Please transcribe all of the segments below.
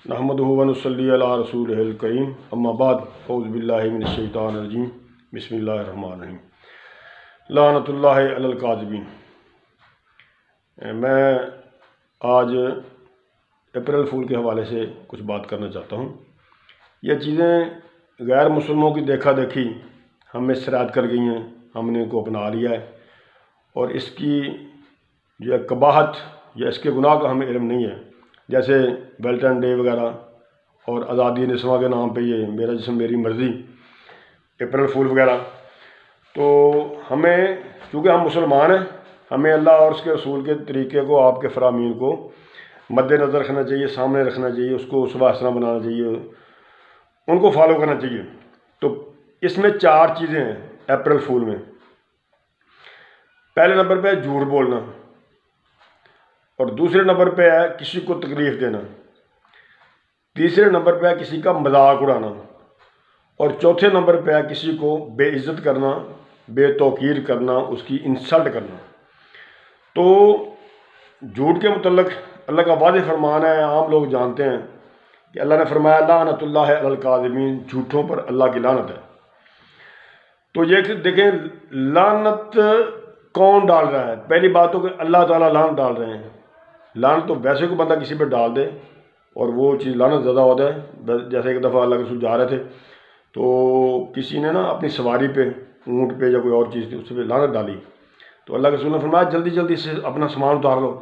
نحمدہ و نصلی علی رسولہ الکریم اما بعد اعوذ باللہ من الشیطان الرجیم بسم اللہ الرحمن الرحیم لعنت اللہ علی الکاذبین۔ میں آج اپریل فول کے حوالے سے کچھ بات کرنا چاہتا ہوں۔ یہ چیزیں غیر مسلموں کی دیکھا دیکھی ہم میں سرایت کر گئی ہیں، ہم نے ان کو اپنا لیا ہے، اور اس کی جو ہے قباحت یا اس کے گناہ کا ہمیں علم نہیں ہے۔ جیسے ویلنٹائن ڈے وغیرہ اور آزادی نسواں کے نام پہ یہ میرا جسم میری مرضی، اپریل فول وغیرہ، تو ہمیں چونکہ ہم مسلمان ہیں، ہمیں اللہ اور اس کے رسول کے طریقے کو، آپ کے فرامین کو مد نظر رکھنا چاہیے، سامنے رکھنا چاہیے، اس کو اسوہ حسنہ بنانا چاہیے، ان کو فالو کرنا چاہیے۔ تو اس میں 4 چیزیں ہیں اپریل فول میں۔ پہلے نمبر پہ ہے جھوٹ بولنا، اور دوسرے نمبر پہ ہے کسی کو تکلیف دینا، تیسرے نمبر پہ ہے کسی کا مذاق اڑانا، اور چوتھے نمبر پہ ہے کسی کو بے عزت کرنا، بے توقیر کرنا، اس کی انسلٹ کرنا۔ تو جھوٹ کے متعلق اللہ کا واضح فرمان ہے، عام لوگ جانتے ہیں کہ اللہ نے فرمایا لعنت اللہ علی الکاذبین، جھوٹوں پر اللہ کی لعنت ہے۔ تو یہ دیکھیں لعنت کون ڈال رہا ہے؟ پہلی بات تو کہ اللہ تعالیٰ لعنت ڈال رہے ہیں۔ لعنت تو ویسے کوئی بندہ کسی پہ ڈال دے اور وہ چیز لعنت زیادہ ہوتا ہے۔ جیسے ایک دفعہ اللہ کے رسول جا رہے تھے تو کسی نے نا اپنی سواری پہ، اونٹ پہ یا کوئی اور چیز تھی، اس پہ لعنت ڈالی، تو اللہ کے رسول نے فرمایا جلدی جلدی سے اپنا سامان اتار لو،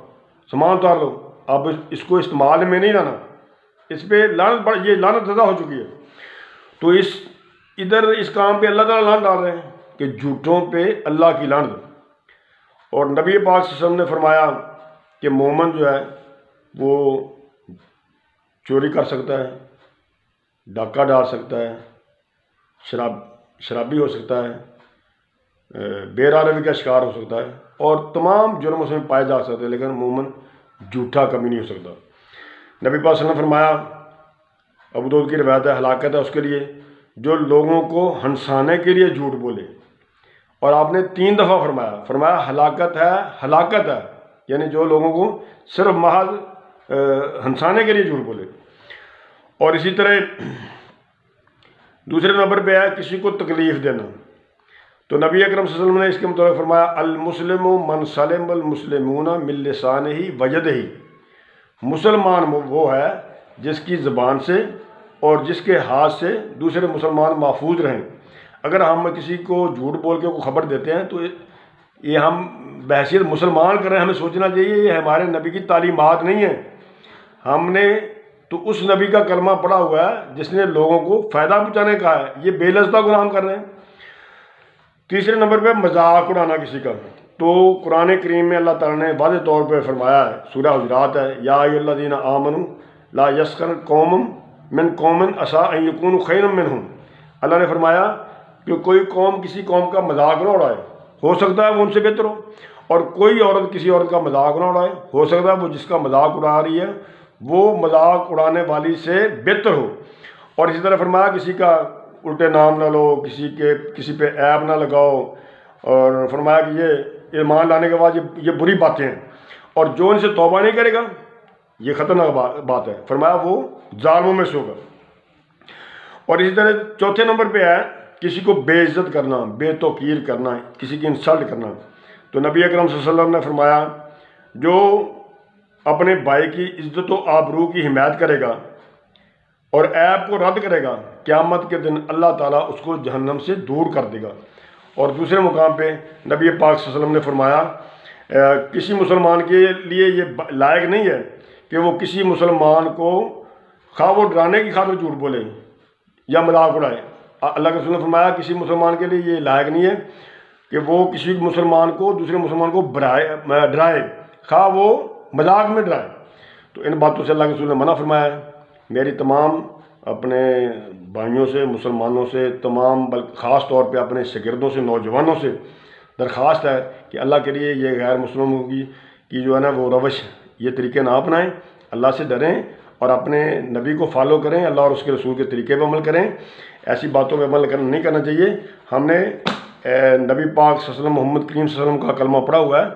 سامان اتار لو، اب اس کو استعمال میں نہیں لانا، اس پہ لعنت، یہ لعنت زیادہ ہو چکی ہے۔ تو ادھر اس کام پہ اللہ تعالیٰ لعنت ڈال رہے ہیں کہ جھوٹوں پہ اللہ کی لعنت۔ اور نبی پاک صلی اللہ علیہ وسلم نے فرمایا کہ مومن جو ہے وہ چوری کر سکتا ہے، ڈاکہ ڈال سکتا ہے، شرابی ہو سکتا ہے، بے روی کا شکار ہو سکتا ہے، اور تمام جرم اس میں پائے جا سکتے ہیں، لیکن مومن جھوٹا کبھی نہیں ہو سکتا۔ نبی پاک صلی اللہ علیہ وسلم نے فرمایا، ابو داؤد کی روایت ہے، ہلاکت ہے اس کے لیے جو لوگوں کو ہنسانے کے لیے جھوٹ بولے۔ اور آپ نے 3 دفعہ فرمایا ہلاکت ہے، ہلاکت ہے، یعنی جو لوگوں کو صرف محض ہنسانے کے لیے جھوٹ بولے۔ اور اسی طرح دوسرے نمبر پہ ہے کسی کو تکلیف دینا۔ تو نبی اکرم صلی اللہ علیہ وسلم نے اس کے متعلق فرمایا المسلم من سلم المسلمون من لسانہ و یدہ، مسلمان وہ ہے جس کی زبان سے اور جس کے ہاتھ سے دوسرے مسلمان محفوظ رہیں۔ اگر ہم کسی کو جھوٹ بول کے کوئی خبر دیتے ہیں تو یہ ہم بحیثیت مسلمان کر رہے ہیں، ہمیں سوچنا چاہیے یہ ہمارے نبی کی تعلیمات نہیں ہیں۔ ہم نے تو اس نبی کا کلمہ پڑھا ہوا ہے جس نے لوگوں کو فائدہ پہنچانے کا ہے، یہ بے لذتہ گناہ کر رہے ہیں۔ تیسرے نمبر پہ مذاق اڑانا کسی کا۔ تو قرآن کریم میں اللہ تعالیٰ نے واضح طور پہ فرمایا ہے، سورہ حجرات ہے، یا ایھا الذین آمنوا لا یسخر قوم من قوم عسیٰ ان یکونوا خیرا منہم۔ اللہ نے فرمایا کہ کوئی قوم کسی قوم کا مذاق نہ اڑائے، ہو سکتا ہے وہ ان سے بہتر ہو، اور کوئی عورت کسی عورت کا مذاق نہ اڑائے، ہو سکتا ہے وہ جس کا مذاق اڑا رہی ہے وہ مذاق اڑانے والی سے بہتر ہو۔ اور اسی طرح فرمایا کسی کا الٹے نام نہ لو، کسی پہ عیب نہ لگاؤ، اور فرمایا کہ یہ ایمان لانے کے بعد یہ بری باتیں ہیں، اور جو ان سے توبہ نہیں کرے گا یہ خطرناک بات ہے، فرمایا وہ ظالموں میں سے ہوگا۔ اور اسی طرح چوتھے نمبر پہ ہے کسی کو بے عزت کرنا، بے توقیر کرنا، کسی کی انسلٹ کرنا۔ تو نبی اکرم صلی اللہ علیہ وسلم نے فرمایا جو اپنے بھائی کی عزت و آبرو کی حمایت کرے گا اور عیب کو رد کرے گا، قیامت کے دن اللہ تعالیٰ اس کو جہنم سے دور کر دے گا۔ اور دوسرے مقام پہ نبی پاک صلی اللہ علیہ وسلم نے فرمایا کسی مسلمان کے لیے یہ لائق نہیں ہے کہ وہ کسی مسلمان کو خواہ وہ ڈرانے کی خاطر جھوٹ بولے یا مذاق اڑائے۔ اللہ کے رسول نے فرمایا کسی مسلمان کے لیے یہ لائق نہیں ہے کہ وہ کسی مسلمان کو، دوسرے مسلمان کو ڈرائے، خواہ وہ مذاق میں ڈرائے۔ تو ان باتوں سے اللہ کے رسول نے منع فرمایا ہے۔ میری تمام اپنے بھائیوں سے، مسلمانوں سے، تمام خاص طور پہ اپنے شاگردوں سے، نوجوانوں سے درخواست ہے کہ اللہ کے لیے یہ غیر مسلموں کی جو ہے نا وہ روش، یہ طریقے نہ اپنائیں، اللہ سے ڈریں اور اپنے نبی کو فالو کریں، اللہ اور اس کے رسول کے طریقے پہ عمل کریں۔ ایسی باتوں پہ عمل نہیں کرنا چاہیے۔ ہم نے نبی پاک صلی اللہ علیہ وسلم، محمد کریم صلی اللہ علیہ وسلم کا کلمہ پڑھا ہوا ہے،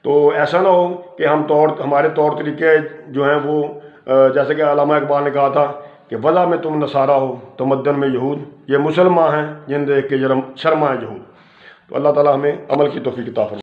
تو ایسا نہ ہو کہ ہمارے طور طریقے جو ہیں وہ جیسے کہ علامہ اقبال نے کہا تھا کہ وضع میں تم نصارہ ہو تمدن میں یہود، یہ مسلمان ہیں جن دیکھ کے شرما ہے یہود۔ تو اللہ تعالیٰ ہمیں عمل کی توفیق عطا فرمائے۔